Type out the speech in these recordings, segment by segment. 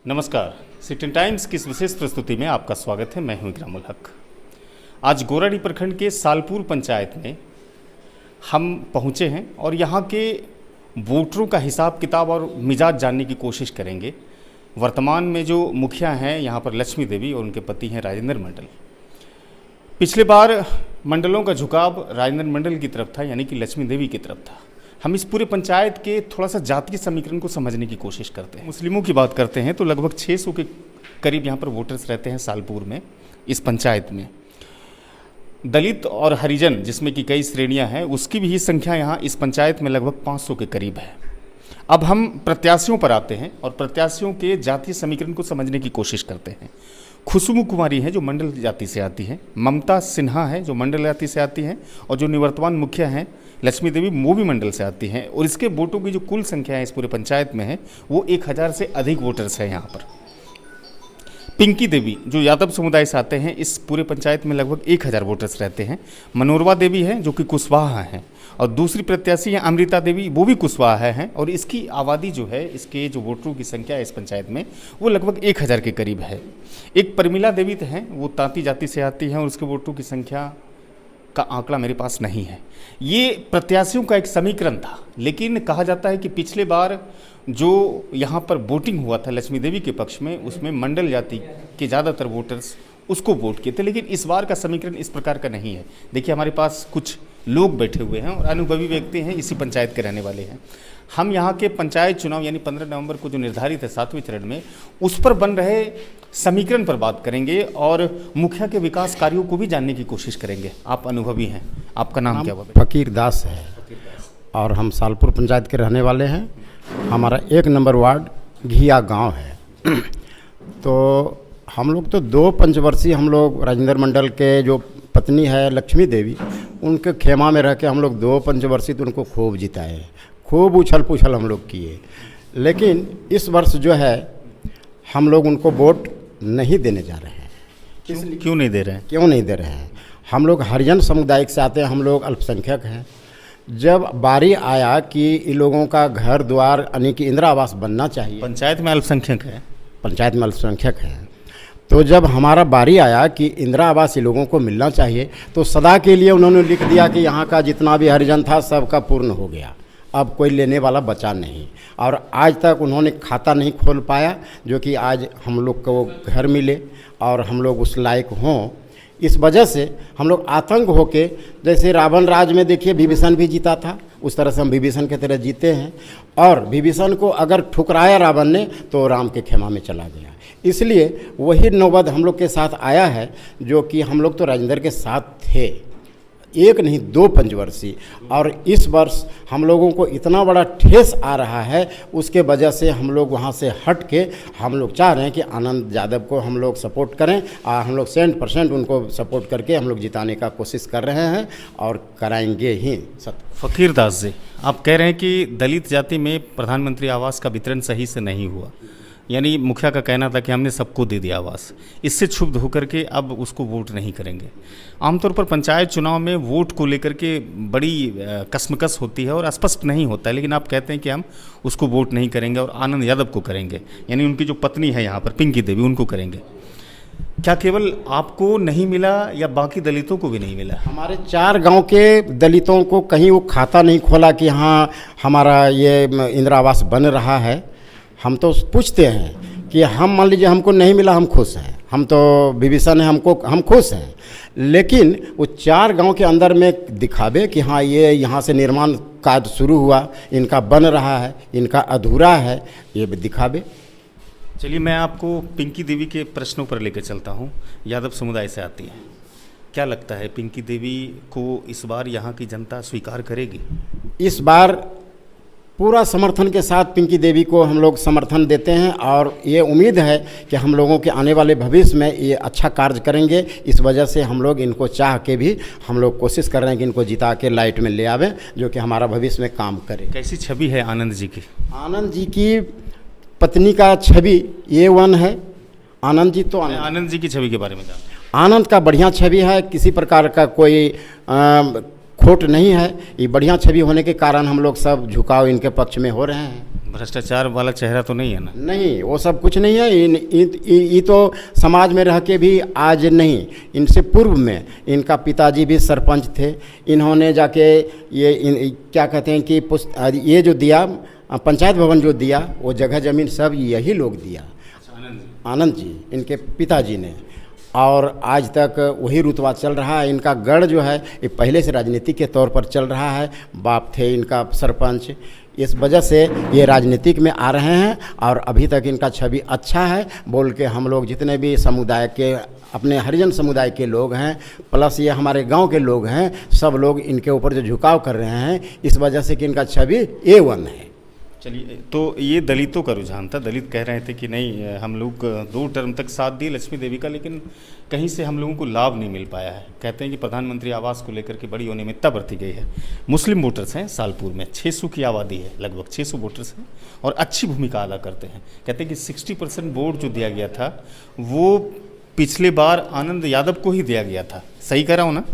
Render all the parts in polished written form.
नमस्कार, city times की इस विशेष प्रस्तुति में आपका स्वागत है। मैं हूं इकरामुल हक। आज गोराडी प्रखंड के सालपुर पंचायत में हम पहुंचे हैं और यहां के वोटरों का हिसाब किताब और मिजाज जानने की कोशिश करेंगे। वर्तमान में जो मुखिया हैं यहां पर लक्ष्मी देवी और उनके पति हैं राजेंद्र मंडल। पिछले बार मंडलों का झुकाव राजेंद्र मंडल की तरफ था, यानी कि लक्ष्मी देवी की तरफ था। हम इस पूरे पंचायत के थोड़ा सा जातीय समीकरण को समझने की कोशिश करते हैं। मुस्लिमों की बात करते हैं तो लगभग 600 के करीब यहाँ पर वोटर्स रहते हैं सालपुर में, इस पंचायत में। दलित और हरिजन जिसमें कि कई श्रेणियाँ हैं, उसकी भी संख्या यहाँ इस पंचायत में लगभग 500 के करीब है। अब हम प्रत्याशियों पर आते हैं और प्रत्याशियों के जातीय समीकरण को समझने की कोशिश करते हैं। खुशबू कुमारी है जो मंडल जाति से आती है, ममता सिन्हा है जो मंडल जाति से आती हैं, और जो निवर्तमान मुखिया हैं लक्ष्मी देवी वो भी मंडल से आती हैं। और इसके वोटों की जो कुल संख्या है इस पूरे पंचायत में है वो 1000 से अधिक वोटर्स हैं यहाँ पर। पिंकी देवी जो यादव समुदाय से आते हैं, इस पूरे पंचायत में लगभग 1000 वोटर्स रहते हैं। मनोरमा देवी हैं जो कि कुशवाहा हैं, और दूसरी प्रत्याशी हैं अमृता देवी, वो भी कुशवाहा हैं। और इसकी आबादी जो है, इसके जो वोटरों की संख्या है इस पंचायत में वो लगभग 1000 के करीब है। एक परमिला देवी तो हैं, वो तांती जाति से आती हैं और उसके वोटरों की संख्या का आंकड़ा मेरे पास नहीं है। ये प्रत्याशियों का एक समीकरण था, लेकिन कहा जाता है कि पिछले बार जो यहाँ पर वोटिंग हुआ था लक्ष्मी देवी के पक्ष में, उसमें मंडल जाति के ज़्यादातर वोटर्स उसको वोट किए थे। लेकिन इस बार का समीकरण इस प्रकार का नहीं है। देखिए, हमारे पास कुछ लोग बैठे हुए हैं और अनुभवी व्यक्ति हैं, इसी पंचायत के रहने वाले हैं। हम यहाँ के पंचायत चुनाव यानी 15 नवंबर को जो निर्धारित है 7वें चरण में, उस पर बन रहे समीकरण पर बात करेंगे और मुखिया के विकास कार्यों को भी जानने की कोशिश करेंगे। आप अनुभवी हैं, आपका नाम क्या हुआ? फकीर दास है और हम सालपुर पंचायत के रहने वाले हैं। हमारा 1 नंबर वार्ड घिया गांव है। तो हम लोग तो 2 पंचवर्षीय हम लोग राजेंद्र मंडल के जो पत्नी है लक्ष्मी देवी, उनके खेमा में रह के हम लोग 2 पंचवर्षीय तो उनको खूब जिताए, खूब उछल पुछल हम लोग किए। लेकिन इस वर्ष जो है हम लोग उनको वोट नहीं देने जा रहे हैं। क्यों नहीं दे रहे हैं? क्यों नहीं दे रहे हैं? हम लोग हरिजन समुदाय से आते हैं, हम लोग अल्पसंख्यक हैं। जब बारी आया कि इन लोगों का घर द्वार यानी कि इंदिरा आवास बनना चाहिए, पंचायत में अल्पसंख्यक है, पंचायत में अल्पसंख्यक हैं, तो जब हमारा बारी आया कि इंदिरा आवास इन लोगों को मिलना चाहिए, तो सदा के लिए उन्होंने लिख दिया कि यहाँ का जितना भी हरिजन था सबका पूर्ण हो गया, अब कोई लेने वाला बचा नहीं। और आज तक उन्होंने खाता नहीं खोल पाया जो कि आज हम लोग को घर मिले और हम लोग उस लायक हों। इस वजह से हम लोग आतंक होके, जैसे रावण राज में देखिए विभीषण भी जीता था, उस तरह से हम विभीषण की तरह जीते हैं। और विभीषण को अगर ठुकराया रावण ने तो राम के खेमा में चला गया। इसलिए वही नौबत हम लोग के साथ आया है, जो कि हम लोग तो राजेंद्र के साथ थे, 1 नहीं 2 पंचवर्षीय। और इस वर्ष हम लोगों को इतना बड़ा ठेस आ रहा है, उसके वजह से हम लोग वहाँ से हट के हम लोग चाह रहे हैं कि आनंद यादव को हम लोग सपोर्ट करें, और हम लोग 100% उनको सपोर्ट करके हम लोग जिताने का कोशिश कर रहे हैं और कराएंगे ही। फकीर दास जी, आप कह रहे हैं कि दलित जाति में प्रधानमंत्री आवास का वितरण सही से नहीं हुआ, यानी मुखिया का कहना था कि हमने सबको दे दिया आवास। इससे क्षुब्ध होकर के अब उसको वोट नहीं करेंगे। आमतौर पर पंचायत चुनाव में वोट को लेकर के बड़ी कश्मकश होती है और स्पष्ट नहीं होता है, लेकिन आप कहते हैं कि हम उसको वोट नहीं करेंगे और आनंद यादव को करेंगे, यानी उनकी जो पत्नी है यहाँ पर पिंकी देवी, उनको करेंगे। क्या केवल आपको नहीं मिला या बाकी दलितों को भी नहीं मिला? हमारे 4 गांव के दलितों को कहीं वो खाता नहीं खोला कि हाँ हमारा ये इंदिरा आवास बन रहा है। हम तो पूछते हैं कि हम मान लीजिए हमको नहीं मिला, हम खुश हैं, हम तो विभीषण है, हम खुश हैं। लेकिन वो 4 गांव के अंदर में दिखावे कि हाँ ये यहाँ से निर्माण कार्य शुरू हुआ, इनका बन रहा है, इनका अधूरा है, ये भी दिखावे। चलिए, मैं आपको पिंकी देवी के प्रश्नों पर लेकर चलता हूँ। यादव समुदाय से आती हैं, क्या लगता है पिंकी देवी को इस बार यहाँ की जनता स्वीकार करेगी? इस बार पूरा समर्थन के साथ पिंकी देवी को हम लोग समर्थन देते हैं और ये उम्मीद है कि हम लोगों के आने वाले भविष्य में ये अच्छा कार्य करेंगे। इस वजह से हम लोग इनको चाह के भी हम लोग कोशिश कर रहे हैं कि इनको जिता के लाइट में ले आवें, जो कि हमारा भविष्य में काम करे। कैसी छवि है आनंद जी की? आनंद जी की पत्नी का छवि A1 है। आनंद जी तो आनंद जी की छवि के बारे में जानते हैं? आनंद का बढ़िया छवि है, किसी प्रकार का कोई खोट नहीं है। ये बढ़िया छवि होने के कारण हम लोग सब झुकाव इनके पक्ष में हो रहे हैं। भ्रष्टाचार वाला चेहरा तो नहीं है ना? नहीं, वो सब कुछ नहीं है। ये तो समाज में रह के भी आज नहीं, इनसे पूर्व में इनका पिताजी भी सरपंच थे। इन्होंने जाके क्या कहते हैं कि ये जो दिया पंचायत भवन जो दिया, वो जगह ज़मीन सब यही लोग दिया, आनंद जी इनके पिताजी ने। और आज तक वही रुतबा चल रहा है। इनका गढ़ जो है ये पहले से राजनीति के तौर पर चल रहा है। बाप थे इनका सरपंच, इस वजह से ये राजनीतिक में आ रहे हैं और अभी तक इनका छवि अच्छा है बोल के हम लोग जितने भी समुदाय के अपने हरिजन समुदाय के लोग हैं प्लस ये हमारे गांव के लोग हैं, सब लोग इनके ऊपर जो झुकाव कर रहे हैं इस वजह से कि इनका छवि A1 है। चलिए, तो ये दलितों का रुझान था। दलित कह रहे थे कि नहीं, हम लोग 2 टर्म तक साथ दिए लक्ष्मी देवी का, लेकिन कहीं से हम लोगों को लाभ नहीं मिल पाया है। कहते हैं कि प्रधानमंत्री आवास को लेकर के बड़ी अनियमितता बरती गई है। मुस्लिम वोटर्स हैं सालपुर में, 600 की आबादी है, लगभग 600 वोटर्स हैं और अच्छी भूमिका अदा करते हैं। कहते हैं कि 60% वोट जो दिया गया था वो पिछले बार आनंद यादव को ही दिया गया था। सही कह रहा हूँ ना?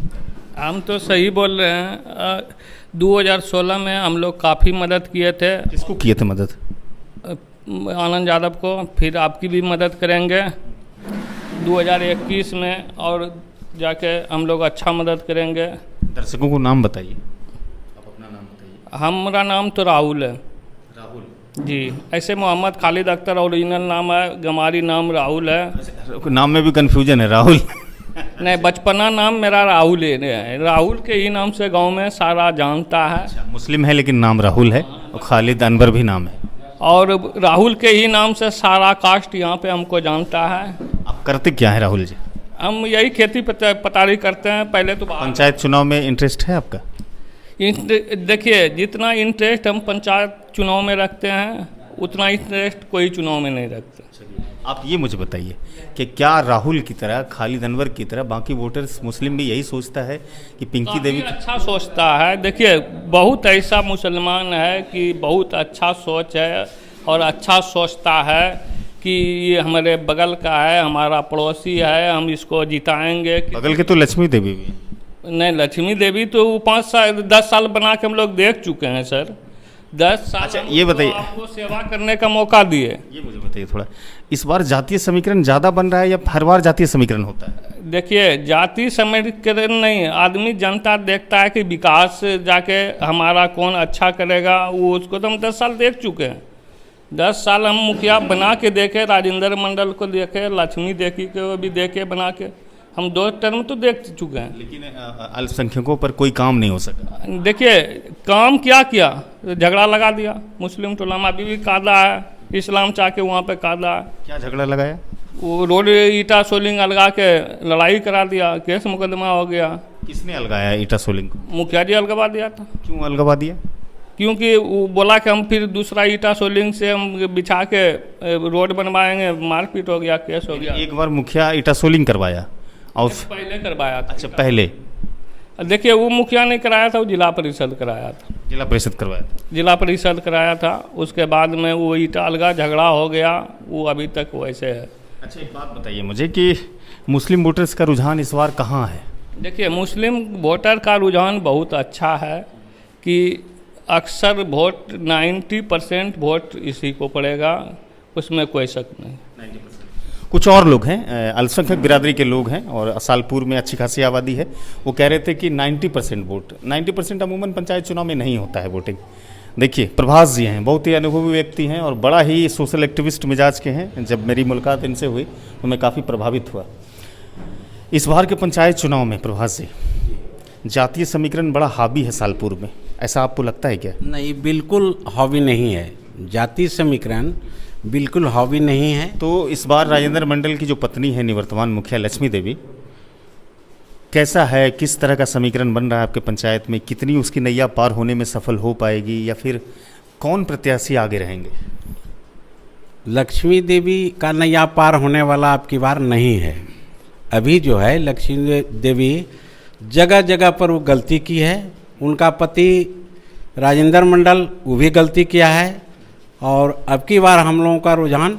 हम तो सही बोल रहे हैं। 2016 में हम लोग काफ़ी मदद किए थे। किसको किए थे मदद? आनंद यादव को। फिर आपकी भी मदद करेंगे 2021 में और जाके हम लोग अच्छा मदद करेंगे। दर्शकों को नाम बताइए, आप अपना नाम बताइए। हमारा नाम तो राहुल है। राहुल जी, ऐसे मोहम्मद खालिद अख्तर ओरिजिनल नाम है, गमारी नाम राहुल है। नाम में भी कन्फ्यूजन है, राहुल नहीं, बचपना नाम मेरा राहुल है। राहुल के ही नाम से गांव में सारा जानता है। अच्छा, मुस्लिम है लेकिन नाम राहुल है और खालिद अनवर भी नाम है और राहुल के ही नाम से सारा कास्ट यहाँ पे हमको जानता है। आप करते क्या है राहुल जी? हम यही खेती पतारी करते हैं। पहले तो पंचायत चुनाव में इंटरेस्ट है आपका? देखिए, जितना इंटरेस्ट हम पंचायत चुनाव में रखते हैं उतना इंटरेस्ट कोई चुनाव में नहीं रखते। आप ये मुझे बताइए कि क्या राहुल की तरह, खालिद अनवर की तरह बाकी वोटर्स मुस्लिम भी यही सोचता है कि पिंकी देवी अच्छा सोचता है? देखिए, बहुत ऐसा मुसलमान है कि बहुत अच्छा सोच है और अच्छा सोचता है कि ये हमारे बगल का है, हमारा पड़ोसी है, हम इसको जिताएंगे। बगल के तो लक्ष्मी देवी भी? नहीं, लक्ष्मी देवी तो 10 साल बना के हम लोग देख चुके हैं सर। 10 साल। अच्छा, ये बताइए, आपको सेवा करने का मौका दिए। ये मुझे बताइए थोड़ा, इस बार जातीय समीकरण ज़्यादा बन रहा है या हर बार जातीय समीकरण होता है? देखिए, जातीय समीकरण नहीं, आदमी जनता देखता है कि विकास जाके हमारा कौन अच्छा करेगा, वो उसको तो हम 10 साल देख चुके हैं। 10 साल हम मुखिया बना के देखे, राजेंद्र मंडल को देखे, लक्ष्मी देवी को भी देखे बना के, हम 2 टर्म तो देख चुके हैं। लेकिन अल्पसंख्यकों पर कोई काम नहीं हो सका। देखिए, काम क्या किया? झगड़ा लगा दिया। मुस्लिम टोला में अभी भी कायदा है, इस्लाम चाह के वहाँ पे कायदा है। क्या झगड़ा लगाया? वो रोड ईटा सोलिंग अलगा के लड़ाई करा दिया, केस मुकदमा हो गया। किसने अलगाया ईटा सोलिंग को? मुखिया जी अलगवा दिया था। क्यों अलगवा दिया? क्योंकि वो बोला कि हम फिर दूसरा ईटा सोलिंग से हम बिछा के रोड बनवाएंगे, मारपीट हो गया, केस हो गया। एक बार मुखिया ईटा सोलिंग करवाया और पहले करवाया था। अच्छा, पहले? देखिए, वो मुखिया ने कराया था, वो जिला परिषद कराया था। जिला परिषद करवाया था? जिला परिषद कराया था। उसके बाद में वो ईटा अलगा, झगड़ा हो गया, वो अभी तक वैसे है। अच्छा, एक बात बताइए मुझे कि मुस्लिम वोटर्स का रुझान इस बार कहाँ है? देखिए, मुस्लिम वोटर का रुझान बहुत अच्छा है कि अक्सर वोट 90% वोट इसी को पड़ेगा, उसमें कोई शक नहीं। 90%। कुछ और लोग हैं, अल्पसंख्यक बिरादरी के लोग हैं और सालपुर में अच्छी खासी आबादी है, वो कह रहे थे कि 90% वोट, 90% अमूमन पंचायत चुनाव में नहीं होता है वोटिंग। देखिए, प्रभास जी हैं, बहुत ही अनुभवी व्यक्ति हैं और बड़ा ही सोशल एक्टिविस्ट मिजाज के हैं। जब मेरी मुलाकात इनसे हुई तो मैं काफ़ी प्रभावित हुआ। इस बार के पंचायत चुनाव में प्रभास जी, जातीय समीकरण बड़ा हावी है सालपुर में, ऐसा आपको लगता है क्या? नहीं, बिल्कुल हावी नहीं है। जातीय समीकरण बिल्कुल हावी नहीं है। तो इस बार राजेंद्र मंडल की जो पत्नी है निवर्तमान मुखिया लक्ष्मी देवी, कैसा है, किस तरह का समीकरण बन रहा है आपके पंचायत में? कितनी उसकी नैया पार होने में सफल हो पाएगी या फिर कौन प्रत्याशी आगे रहेंगे? लक्ष्मी देवी का नैया पार होने वाला आपकी बार नहीं है। अभी जो है लक्ष्मी देवी जगह जगह पर वो गलती की है। उनका पति राजेंद्र मंडल वो भी गलती किया है और अब की बार हम लोगों का रुझान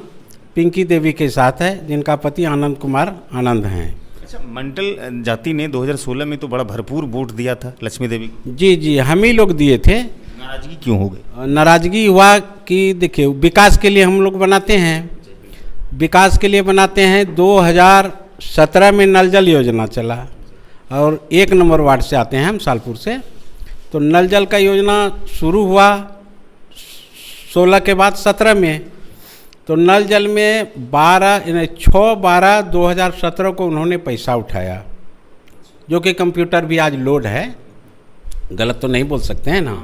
पिंकी देवी के साथ है, जिनका पति आनंद कुमार आनंद हैं। अच्छा, मंडल जाति ने 2016 में तो बड़ा भरपूर वोट दिया था लक्ष्मी देवी को। जी, हम ही लोग दिए थे। नाराजगी क्यों हो गई? नाराजगी हुआ कि देखिए विकास के लिए हम लोग बनाते हैं, विकास के लिए बनाते हैं। 2017 में नल जल योजना चला और 1 नंबर वार्ड से आते हैं हम, सालपुर से। तो नल जल का योजना शुरू हुआ 16 के बाद 17 में। तो नल जल में 6/12/2017 को उन्होंने पैसा उठाया, जो कि कंप्यूटर भी आज लोड है, गलत तो नहीं बोल सकते हैं ना,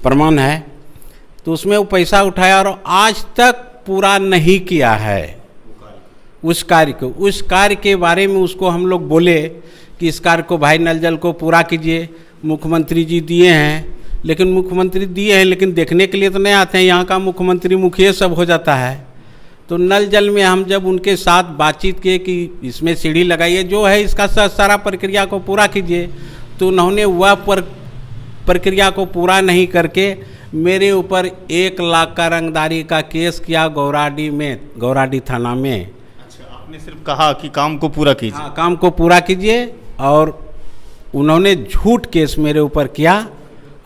प्रमाण है। तो उसमें वो पैसा उठाया और आज तक पूरा नहीं किया है उस कार्य को। उस कार्य के बारे में उसको हम लोग बोले कि इस कार्य को भाई नल जल को पूरा कीजिए। मुख्यमंत्री जी दिए हैं, लेकिन मुख्यमंत्री दिए हैं लेकिन देखने के लिए तो नहीं आते हैं। यहाँ का मुख्यमंत्री मुखिया सब हो जाता है। तो नल जल में हम जब उनके साथ बातचीत किए कि इसमें सीढ़ी लगाइए, जो है इसका सारा प्रक्रिया को पूरा कीजिए, तो उन्होंने वह प्रक्रिया को पूरा नहीं करके मेरे ऊपर 1 लाख का रंगदारी का केस किया गौराडी थाना में। अच्छा, आपने सिर्फ कहा कि काम को पूरा कीजिए। हाँ, काम को पूरा कीजिए, और उन्होंने झूठ केस मेरे ऊपर किया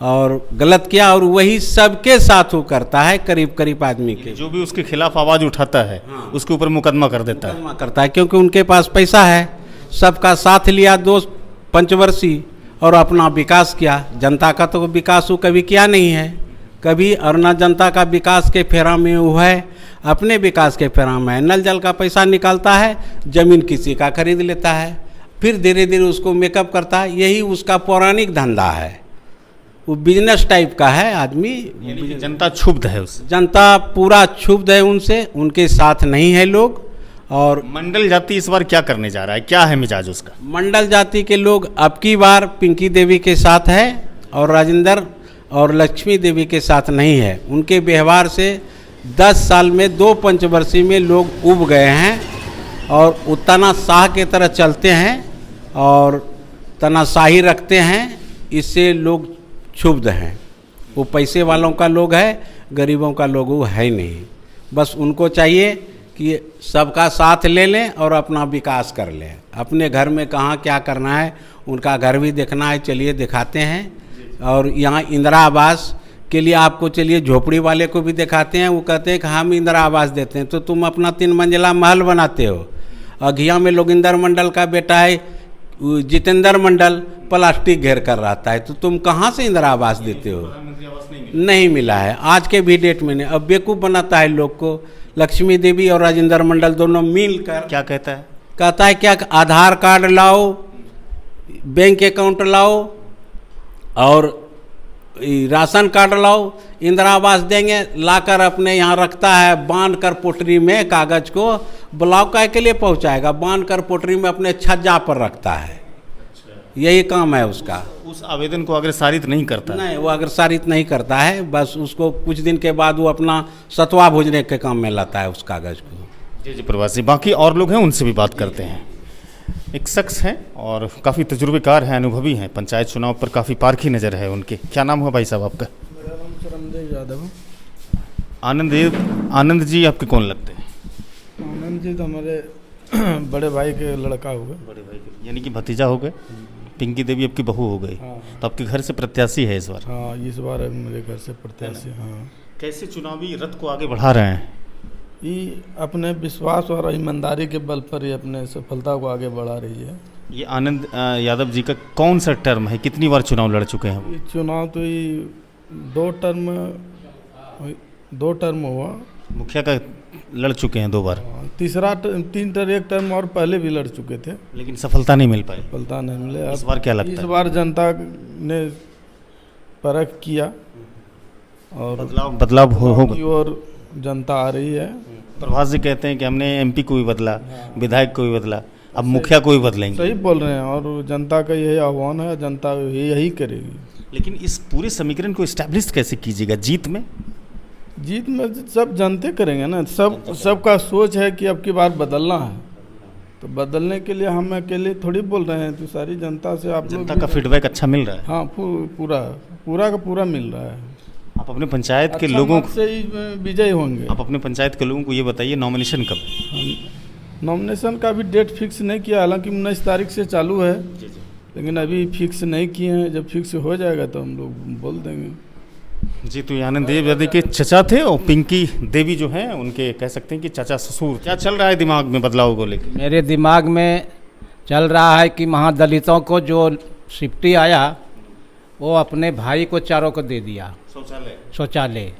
और गलत किया। और वही सबके साथ वो करता है, करीब करीब आदमी के जो भी उसके खिलाफ आवाज़ उठाता है उसके ऊपर मुकदमा कर देता है। मुकदमा करता है, क्योंकि उनके पास पैसा है। सबका साथ लिया 2 पंचवर्षीय और अपना विकास किया। जनता का तो विकास वो कभी किया नहीं है कभी, और न जनता का विकास के फेरा में वो है, अपने विकास के फेरा में है। नल जल का पैसा निकालता है, ज़मीन किसी का खरीद लेता है, फिर धीरे धीरे उसको मेकअप करता है। यही उसका पौराणिक धंधा है, वो बिजनेस टाइप का है आदमी। जनता क्षुब्ध है उससे, जनता पूरा क्षुब्ध है उनसे, उनके साथ नहीं है लोग। और मंडल जाति इस बार क्या करने जा रहा है, क्या है मिजाज उसका? मंडल जाति के लोग अब की बार पिंकी देवी के साथ है और राजेंद्र और लक्ष्मी देवी के साथ नहीं है। उनके व्यवहार से 10 साल में 2 पंचवर्षीय में लोग उब गए हैं और वो तानाशाह के तरह चलते हैं और तानाशाही रखते हैं। इससे लोग क्षुब्ध हैं। वो पैसे वालों का लोग है, गरीबों का लोग वो है नहीं। बस उनको चाहिए कि सबका साथ ले लें और अपना विकास कर लें। अपने घर में कहाँ क्या करना है, उनका घर भी देखना है, चलिए दिखाते हैं। और यहाँ इंदिरा आवास के लिए आपको चलिए झोपड़ी वाले को भी दिखाते हैं। वो कहते हैं कि हम इंदिरा आवास देते हैं, तो तुम अपना 3 मंजिला महल बनाते हो। अघिया में लोगिंदर मंडल का बेटा है जितेंद्र मंडल, प्लास्टिक घेर कर रहता है, तो तुम कहाँ से इंदिरा आवास देते हो? नहीं मिला है आज के भी डेट में। नहीं, अब बेवकूफ़ बनाता है लोग को। लक्ष्मी देवी और राजेंद्र मंडल दोनों मिलकर क्या कहता है? कहता है क्या, आधार कार्ड लाओ, बैंक अकाउंट लाओ और राशन कार्ड लाओ, इंदिरा आवास देंगे। लाकर अपने यहाँ रखता है, बांध कर पोटरी में कागज को ब्लॉक के लिए पहुँचाएगा, बांध कर पोटरी में अपने छज्जा पर रखता है। यही काम है उसका। उस आवेदन को अग्रसारित नहीं करता? नहीं, वो अग्रसारित नहीं करता है। बस उसको कुछ दिन के बाद वो अपना सतवा भोजने के काम में लाता है उस कागज को। जी प्रवासी, बाकी और लोग हैं, उनसे भी बात करते हैं। एक शख्स हैं और काफ़ी तजुर्बेकार हैं, अनुभवी हैं, पंचायत चुनाव पर काफ़ी पारखी नज़र है उनके। क्या नाम हुआ भाई साहब आपका? मेरा नाम चरणदेव यादव। आनंद जी आपके कौन लगते हैं? आनंद जी तो हमारे बड़े भाई के लड़का हुए। बड़े भाई के, यानी कि भतीजा हो गए। पिंकी देवी आपकी बहू हो गई। हाँ। तो आपके घर से प्रत्याशी है इस बार? हाँ, इस बार मेरे घर से प्रत्याशी। हाँ, कैसे चुनावी रथ को आगे बढ़ा रहे हैं? ये अपने विश्वास और ईमानदारी के बल पर ही अपने सफलता को आगे बढ़ा रही है। ये आनंद यादव जी का कौन सा टर्म है, कितनी बार चुनाव लड़ चुके हैं? ये चुनाव तो ये 2 टर्म हुआ। मुखिया का लड़ चुके हैं 2 बार, एक टर्म और पहले भी लड़ चुके थे, लेकिन सफलता नहीं मिल पाई। सफलता नहीं मिले। इस बार क्या लगता इस है? बार जनता ने परख किया और बदलाव होगा। की ओर जनता आ रही है। प्रभास जी कहते हैं कि हमने एमपी को भी बदला, विधायक को भी बदला, अब मुखिया को भी बदलेंगे। सही बोल रहे हैं, और जनता का यही आह्वान है, जनता यही करेगी। लेकिन इस पूरे समीकरण को इस्टेब्लिश कैसे कीजिएगा? जीत में सब जनते करेंगे ना। सबका सोच है कि अब की बार बदलना है, तो बदलने के लिए हम अकेले थोड़ी बोल रहे हैं, तो सारी जनता से आप लोग जनता का फीडबैक अच्छा मिल रहा है? हाँ, पूरा का पूरा मिल रहा है। आप अपने पंचायत के अच्छा लोगों मत से ही विजयी होंगे। आप अपने पंचायत के लोगों को ये बताइए, नॉमिनेशन कब है? नॉमिनेशन का भी डेट फिक्स नहीं किया, हालांकि 19 तारीख से चालू है, लेकिन अभी फिक्स नहीं किए हैं। जब फिक्स हो जाएगा तो हम लोग बोल देंगे। जी, तो ये आनंद देव यादव के चचा थे और पिंकी देवी जो हैं उनके कह सकते हैं कि चाचा ससुर। क्या चल रहा है दिमाग में बदलाव को लेकर? मेरे दिमाग में चल रहा है कि महादलितों को जो शिफ्टी आया वो अपने भाई को चारों को दे दिया शौचालय,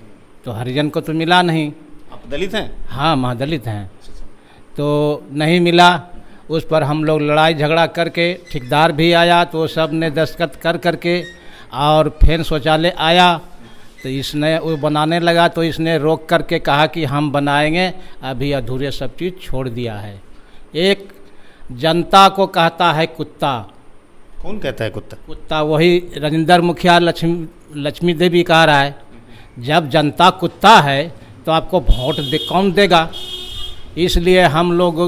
तो हरिजन को तो मिला नहीं। आप दलित हैं? हाँ, महादलित हैं, तो नहीं मिला। उस पर हम लोग लड़ाई झगड़ा करके, ठेकेदार भी आया तो सब ने दस्तखत कर करके, और फिर शौचालय आया तो इसने वो बनाने लगा, तो इसने रोक करके कहा कि हम बनाएंगे, अभी अधूरे सब चीज़ छोड़ दिया है। एक जनता को कहता है कुत्ता। कौन कहता है कुत्ता? कुत्ता वही राजेंद्र मुखिया लक्ष्मी देवी कह रहा है। जब जनता कुत्ता है तो आपको वोट कौन देगा? इसलिए हम लोग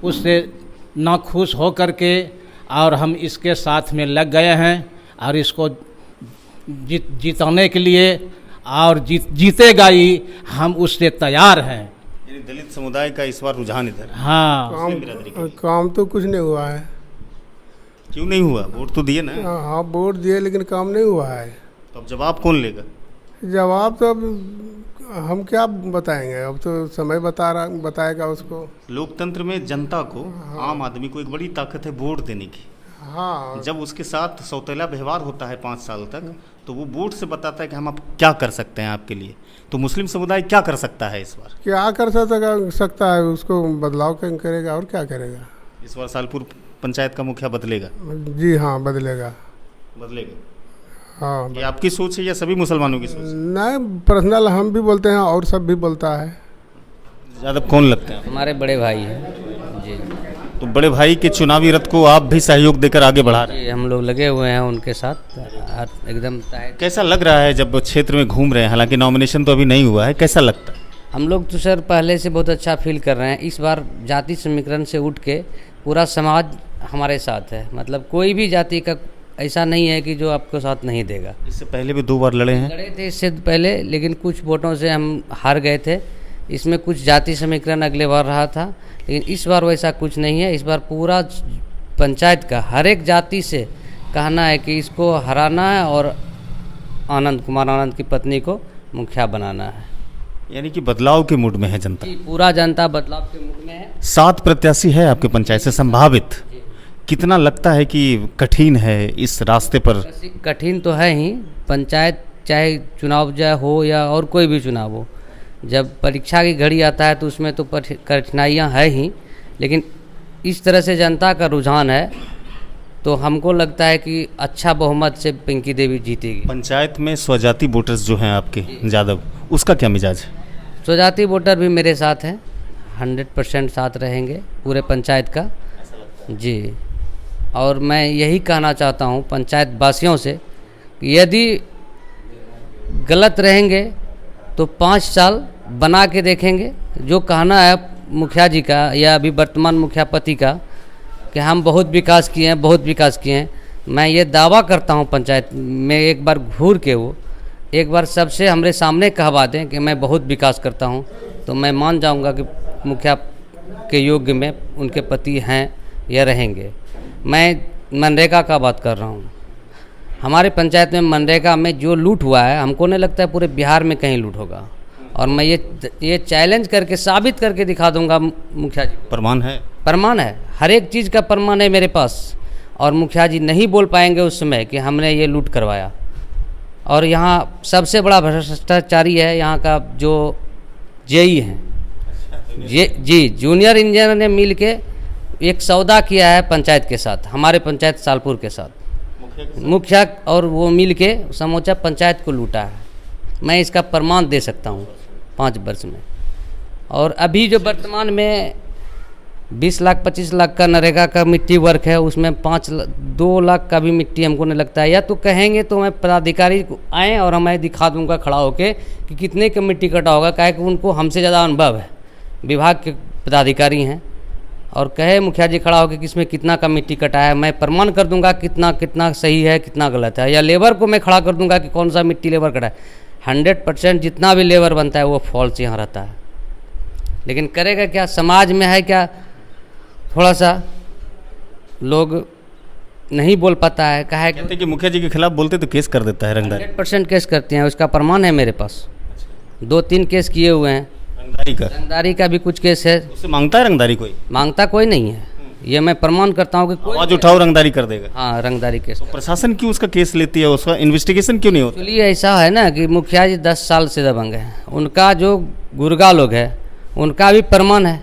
उससे नाखुश हो करके और हम इसके साथ में लग गए हैं और इसको जीताने के लिए, और जीतेगा ही, हम उससे तैयार हैं। यानी दलित समुदाय का इस बार रुझान इधर है। हाँ, काम तो कुछ नहीं हुआ है। क्यों नहीं हुआ? वोट तो दिए ना। हाँ, वोट दिए लेकिन काम नहीं हुआ है। तो अब जवाब कौन लेगा? जवाब तो अब हम क्या बताएंगे, अब तो समय बताएगा उसको। लोकतंत्र में जनता को, आम आदमी को एक बड़ी ताकत है वोट देने की। हाँ, जब उसके साथ सौतेला व्यवहार होता है 5 साल तक, तो वो वोट से बताता है कि हम अब क्या कर सकते हैं आपके लिए। तो मुस्लिम समुदाय क्या कर सकता है इस बार? क्या कर सकता है, उसको बदलाव करेगा और क्या करेगा। इस बार सालपुर पंचायत का मुखिया बदलेगा? जी हाँ, बदलेगा। हाँ, ये आपकी सोच है या सभी मुसलमानों की सोच है? नहीं, पर्सनल हम भी बोलते हैं और सब भी बोलता है। ज़्यादा कौन लगता है? हमारे बड़े भाई हैं जी। तो बड़े भाई के चुनावी रथ को आप भी सहयोग देकर आगे बढ़ा रहे हैं? जी, हम लोग लगे हुए हैं उनके साथ एकदम। कैसा लग रहा है जब क्षेत्र में घूम रहे हैं? हालांकि नॉमिनेशन तो अभी नहीं हुआ है, कैसा लगता है? हम लोग तो सर पहले से बहुत अच्छा फील कर रहे हैं। इस बार जाति समीकरण से उठ के पूरा समाज हमारे साथ है। मतलब कोई भी जाति का ऐसा नहीं है कि जो आपको साथ नहीं देगा। इससे पहले भी 2 बार लड़े हैं? लड़े थे इससे पहले, लेकिन कुछ वोटों से हम हार गए थे। इसमें कुछ जाति समीकरण अगले बार रहा था, लेकिन इस बार वैसा कुछ नहीं है। इस बार पूरा पंचायत का हर एक जाति से कहना है कि इसको हराना है और आनंद कुमार आनंद की पत्नी को मुखिया बनाना है। यानी कि बदलाव के मूड में है जनता? पूरा जनता बदलाव के मूड में है। 7 प्रत्याशी है आपके पंचायत से संभावित। कितना लगता है कि कठिन है इस रास्ते पर? कठिन तो है ही। पंचायत चाहे चुनाव जाए हो या और कोई भी चुनाव हो, जब परीक्षा की घड़ी आता है तो उसमें तो कठिनाइयाँ है ही, लेकिन इस तरह से जनता का रुझान है तो हमको लगता है कि अच्छा बहुमत से पिंकी देवी जीतेगी। पंचायत में स्वजाति वोटर्स जो हैं आपके यादव, उसका क्या मिजाज है? स्वजाति वोटर भी मेरे साथ हैं, 100% साथ रहेंगे पूरे पंचायत का जी। और मैं यही कहना चाहता हूँ पंचायत वासियों से कि यदि गलत रहेंगे तो 5 साल बना के देखेंगे। जो कहना है मुखिया जी का या अभी वर्तमान मुखिया पति का कि हम बहुत विकास किए हैं, बहुत विकास किए हैं, मैं ये दावा करता हूँ पंचायत में एक बार घूर के वो एक बार सबसे हमारे सामने कहवा दें कि मैं बहुत विकास करता हूँ, तो मैं मान जाऊँगा कि मुखिया के योग्य में उनके पति हैं या रहेंगे। मैं मनरेगा का बात कर रहा हूँ। हमारे पंचायत में मनरेगा में जो लूट हुआ है, हमको नहीं लगता है पूरे बिहार में कहीं लूट होगा, और मैं ये चैलेंज करके साबित करके दिखा दूंगा मुखिया जी। प्रमाण है? प्रमाण है, हर एक चीज़ का प्रमाण है मेरे पास, और मुखिया जी नहीं बोल पाएंगे उस समय कि हमने ये लूट करवाया। और यहाँ सबसे बड़ा भ्रष्टाचारी है यहाँ का जो जेई हैं जी, जूनियर इंजीनियर ने मिल के एक सौदा किया है पंचायत के साथ, हमारे पंचायत सालपुर के साथ, मुखिया और वो मिल के समूचा पंचायत को लूटा है। मैं इसका प्रमाण दे सकता हूँ 5 वर्ष में। और अभी जो वर्तमान में 20 लाख 25 लाख का नरेगा का मिट्टी वर्क है, उसमें 2 लाख का भी मिट्टी हमको नहीं लगता है। या तो कहेंगे तो मैं पदाधिकारी आएँ और मैं दिखा दूंगा खड़ा होके कि कितने का मिट्टी कटा होगा, काहे कि उनको हमसे ज़्यादा अनुभव है, विभाग के पदाधिकारी हैं। और कहे मुखिया जी खड़ा होकर कि इसमें कितना का मिट्टी कटा है, मैं प्रमाण कर दूंगा कितना कितना सही है कितना गलत है। या लेबर को मैं खड़ा कर दूंगा कि कौन सा मिट्टी लेबर कटा है। 100% जितना भी लेबर बनता है वो फॉल्स यहाँ रहता है। लेकिन करेगा क्या, समाज में है क्या, थोड़ा सा लोग नहीं बोल पाता है, कहा है कि कहते हैं कि मुखिया जी के खिलाफ बोलते तो केस कर देता है रंगदारी 100% केस करते हैं, उसका प्रमाण है मेरे पास। 2-3 केस किए हुए हैं। रंगदारी का रंगदारी का भी कुछ केस है। उससे मांगता है रंगदारी कोई? मांगता कोई नहीं है, ये मैं प्रमाण करता हूँ कि कोई आवाज उठाओ रंगदारी कर देगा। हाँ, रंगदारी केस। प्रशासन क्यों उसका केस लेती है, उसका इन्वेस्टिगेशन क्यों नहीं होता? एक्चुअली ऐसा है ना कि मुखिया जी 10 साल से दबंग है, उनका जो गुर्गा लोग है उनका भी प्रमाण है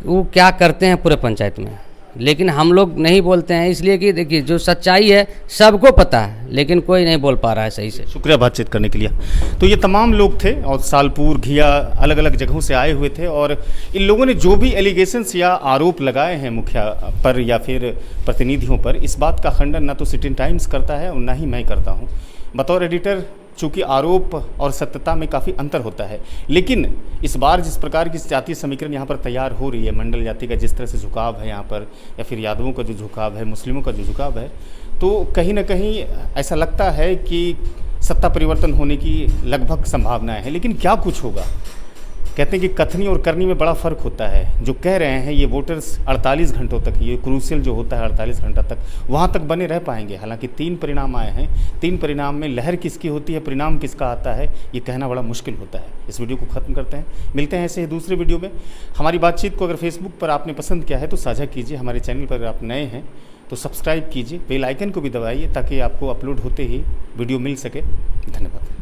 वो क्या करते हैं पूरे पंचायत में, लेकिन हम लोग नहीं बोलते हैं इसलिए कि देखिए जो सच्चाई है सबको पता है, लेकिन कोई नहीं बोल पा रहा है सही से। शुक्रिया बातचीत करने के लिए। तो ये तमाम लोग थे और सालपुर घिया अलग अलग जगहों से आए हुए थे और इन लोगों ने जो भी एलिगेशंस या आरोप लगाए हैं मुखिया पर या फिर प्रतिनिधियों पर, इस बात का खंडन ना तो सिटी टाइम्स करता है और ना ही मैं करता हूँ। बतौर एडिटर चूँकि आरोप और सत्यता में काफ़ी अंतर होता है, लेकिन इस बार जिस प्रकार की जातीय समीकरण यहाँ पर तैयार हो रही है, मंडल जाति का जिस तरह से झुकाव है यहाँ पर, या फिर यादवों का जो झुकाव है, मुस्लिमों का जो झुकाव है, तो कहीं ना कहीं ऐसा लगता है कि सत्ता परिवर्तन होने की लगभग संभावनाएं हैं। लेकिन क्या कुछ होगा? कहते हैं कि कथनी और करनी में बड़ा फ़र्क होता है। जो कह रहे हैं ये वोटर्स 48 घंटों तक, ये क्रूशियल जो होता है 48 घंटा तक, वहाँ तक बने रह पाएंगे। हालांकि 3 परिणाम आए हैं, 3 परिणाम में लहर किसकी होती है, परिणाम किसका आता है, ये कहना बड़ा मुश्किल होता है। इस वीडियो को ख़त्म करते हैं, मिलते हैं ऐसे ही दूसरे वीडियो में। हमारी बातचीत को अगर फेसबुक पर आपने पसंद किया है तो साझा कीजिए, हमारे चैनल पर अगर आप नए हैं तो सब्सक्राइब कीजिए, बेल आइकन को भी दबाइए ताकि आपको अपलोड होते ही वीडियो मिल सके। धन्यवाद।